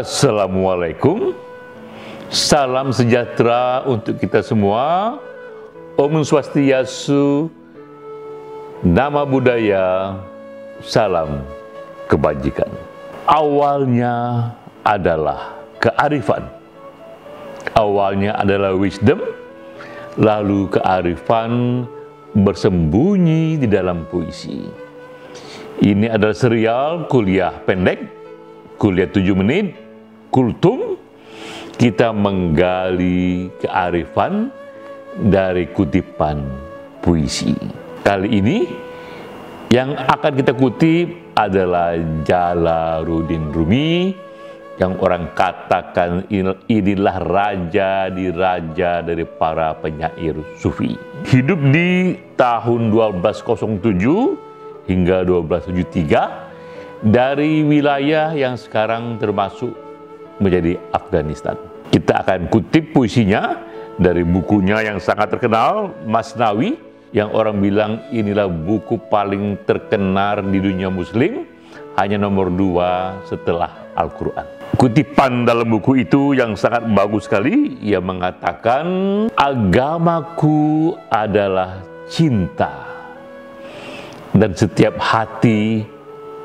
Assalamualaikum, salam sejahtera untuk kita semua. Om Swastiastu, nama budaya, salam kebajikan. Awalnya adalah kearifan, awalnya adalah wisdom, lalu kearifan bersembunyi di dalam puisi. Ini adalah serial kuliah pendek, kuliah 7 menit, kultum. Kita menggali kearifan dari kutipan puisi. Kali ini yang akan kita kutip adalah Jalaluddin Rumi, yang orang katakan inilah raja di raja dari para penyair sufi. Hidup di tahun 1207 hingga 1273 dari wilayah yang sekarang termasuk menjadi Afghanistan. Kita akan kutip puisinya dari bukunya yang sangat terkenal, Masnawi, yang orang bilang inilah buku paling terkenal di dunia muslim, hanya nomor 2 setelah Al-Quran. Kutipan dalam buku itu yang sangat bagus sekali, ia mengatakan, agamaku adalah cinta, dan setiap hati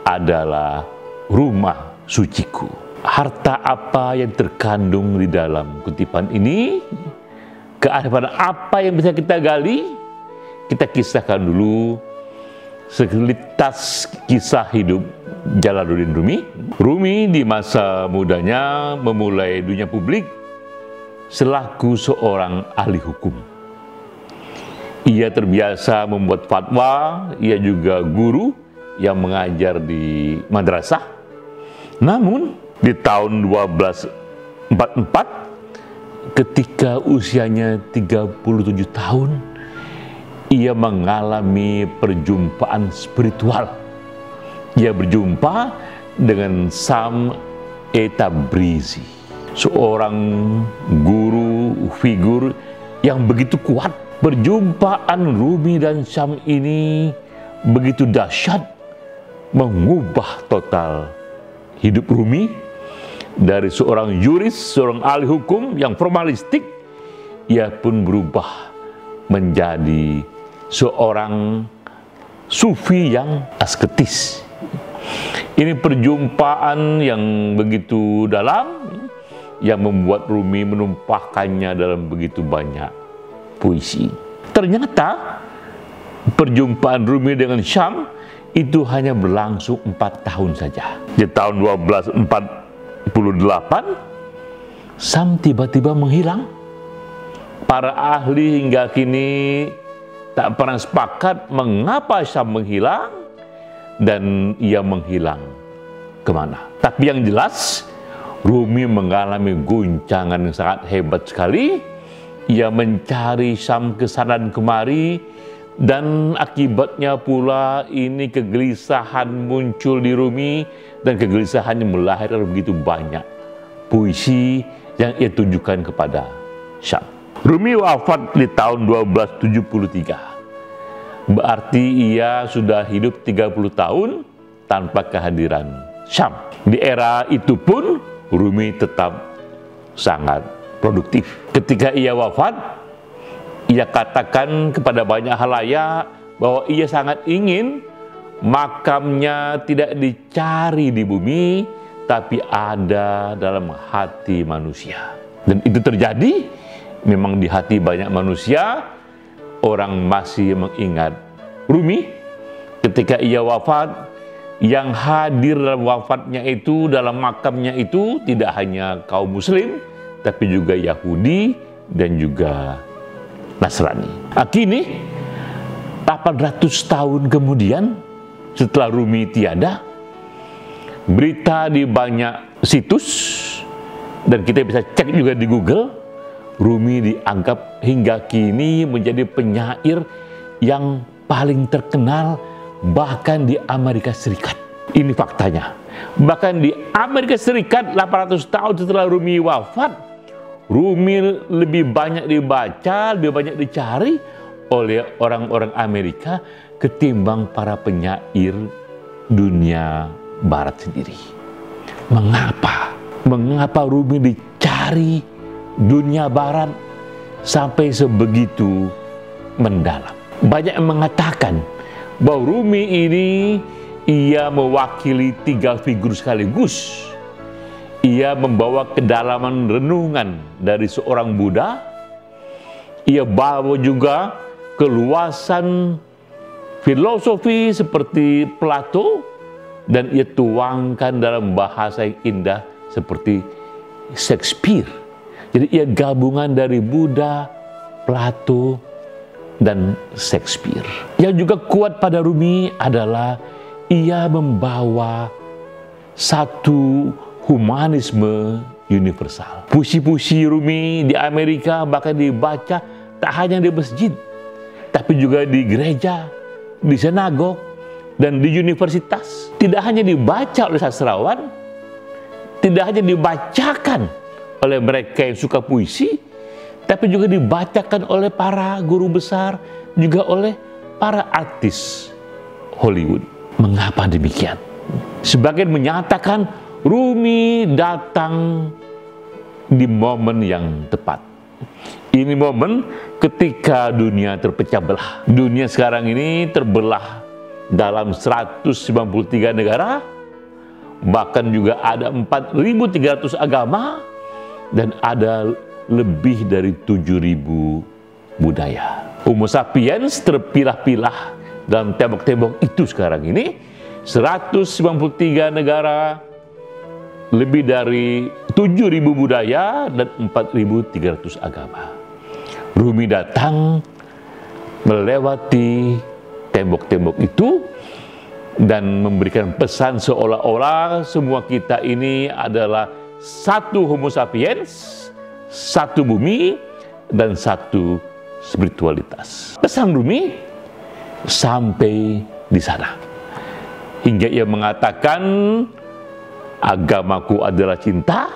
adalah rumah suciku. Harta apa yang terkandung di dalam kutipan ini, kearifan apa yang bisa kita gali, kita kisahkan dulu segelintas kisah hidup Jalaluddin Rumi. Rumi di masa mudanya memulai dunia publik selaku seorang ahli hukum. Ia terbiasa membuat fatwa, ia juga guru yang mengajar di madrasah. Namun di tahun 1244, ketika usianya 37 tahun, ia mengalami perjumpaan spiritual. Ia berjumpa dengan Sam Tabrizi, seorang guru figur yang begitu kuat. Perjumpaan Rumi dan Sam ini begitu dahsyat, mengubah total hidup Rumi. Dari seorang juris, seorang ahli hukum yang formalistik, ia pun berubah menjadi seorang sufi yang asketis. Ini perjumpaan yang begitu dalam, yang membuat Rumi menumpahkannya dalam begitu banyak puisi. Ternyata perjumpaan Rumi dengan Syam itu hanya berlangsung 4 tahun saja. Di tahun 1248, Sam tiba-tiba menghilang. Para ahli hingga kini tak pernah sepakat mengapa Sam menghilang dan ia menghilang kemana. Tapi yang jelas, Rumi mengalami guncangan yang sangat hebat sekali. Ia mencari Sam ke sana dan kemari, dan akibatnya pula ini kegelisahan muncul di Rumi, dan kegelisahannya melahirkan begitu banyak puisi yang ia tunjukkan kepada Syam. Rumi wafat di tahun 1273. Berarti ia sudah hidup 30 tahun tanpa kehadiran Syam. Di era itu pun Rumi tetap sangat produktif. Ketika ia wafat, ia katakan kepada banyak halayak bahwa ia sangat ingin makamnya tidak dicari di bumi, tapi ada dalam hati manusia. Dan itu terjadi, memang di hati banyak manusia, orang masih mengingat Rumi. Ketika ia wafat, yang hadir dalam wafatnya itu, dalam makamnya itu, tidak hanya kaum muslim, tapi juga Yahudi dan juga Nasrani. Kini 800 tahun kemudian setelah Rumi tiada, berita di banyak situs, dan kita bisa cek juga di Google, Rumi dianggap hingga kini menjadi penyair yang paling terkenal bahkan di Amerika Serikat. Ini faktanya. Bahkan di Amerika Serikat 800 tahun setelah Rumi wafat, Rumi lebih banyak dibaca, lebih banyak dicari oleh orang-orang Amerika ketimbang para penyair dunia barat sendiri. Mengapa? Mengapa Rumi dicari dunia barat sampai sebegitu mendalam? Banyak yang mengatakan bahwa Rumi ini ia mewakili 3 figur sekaligus. Ia membawa kedalaman renungan dari seorang Buddha. Ia bawa juga keluasan filosofi seperti Plato, dan ia tuangkan dalam bahasa yang indah seperti Shakespeare. Jadi ia gabungan dari Buddha, Plato, dan Shakespeare. Yang juga kuat pada Rumi adalah ia membawa satu humanisme universal. Puisi-puisi Rumi di Amerika bahkan dibaca tak hanya di masjid, tapi juga di gereja, di sinagog, dan di universitas. Tidak hanya dibaca oleh sastrawan, tidak hanya dibacakan oleh mereka yang suka puisi, tapi juga dibacakan oleh para guru besar, juga oleh para artis Hollywood. Mengapa demikian? Sebagian menyatakan Rumi datang di momen yang tepat. Ini momen ketika dunia terpecah belah. Dunia sekarang ini terbelah dalam 193 negara, bahkan juga ada 4.300 agama, dan ada lebih dari 7.000 budaya. Homo sapiens terpilah-pilah dalam tembok-tembok itu sekarang ini. 193 negara, lebih dari 7.000 budaya, dan 4.300 agama. Rumi datang melewati tembok-tembok itu dan memberikan pesan seolah-olah semua kita ini adalah satu Homo sapiens, satu bumi, dan satu spiritualitas. Pesan Rumi sampai di sana. Hingga ia mengatakan, agamaku adalah cinta,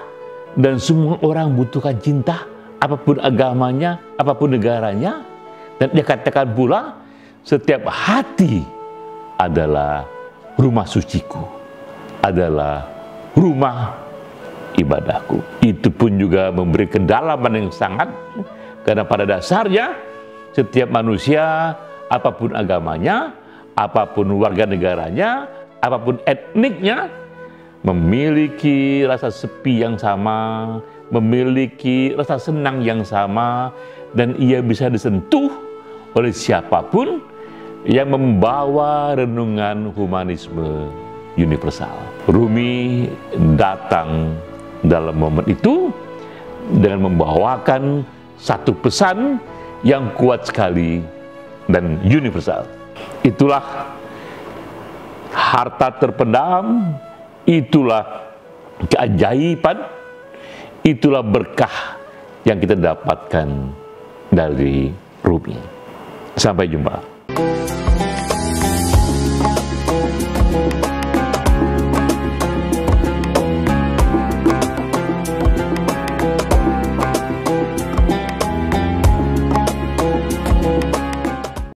dan semua orang butuhkan cinta, apapun agamanya, apapun negaranya. Dan dia katakan pula, setiap hati adalah rumah suciku, adalah rumah ibadahku. Itu pun juga memberi kedalaman yang sangat, karena pada dasarnya setiap manusia, apapun agamanya, apapun warga negaranya, apapun etniknya, memiliki rasa sepi yang sama, memiliki rasa senang yang sama, dan ia bisa disentuh oleh siapapun yang membawa renungan humanisme universal. Rumi datang dalam momen itu dengan membawakan satu pesan yang kuat sekali dan universal. Itulah harta terpendam, itulah keajaiban, itulah berkah yang kita dapatkan dari Rumi. Sampai jumpa.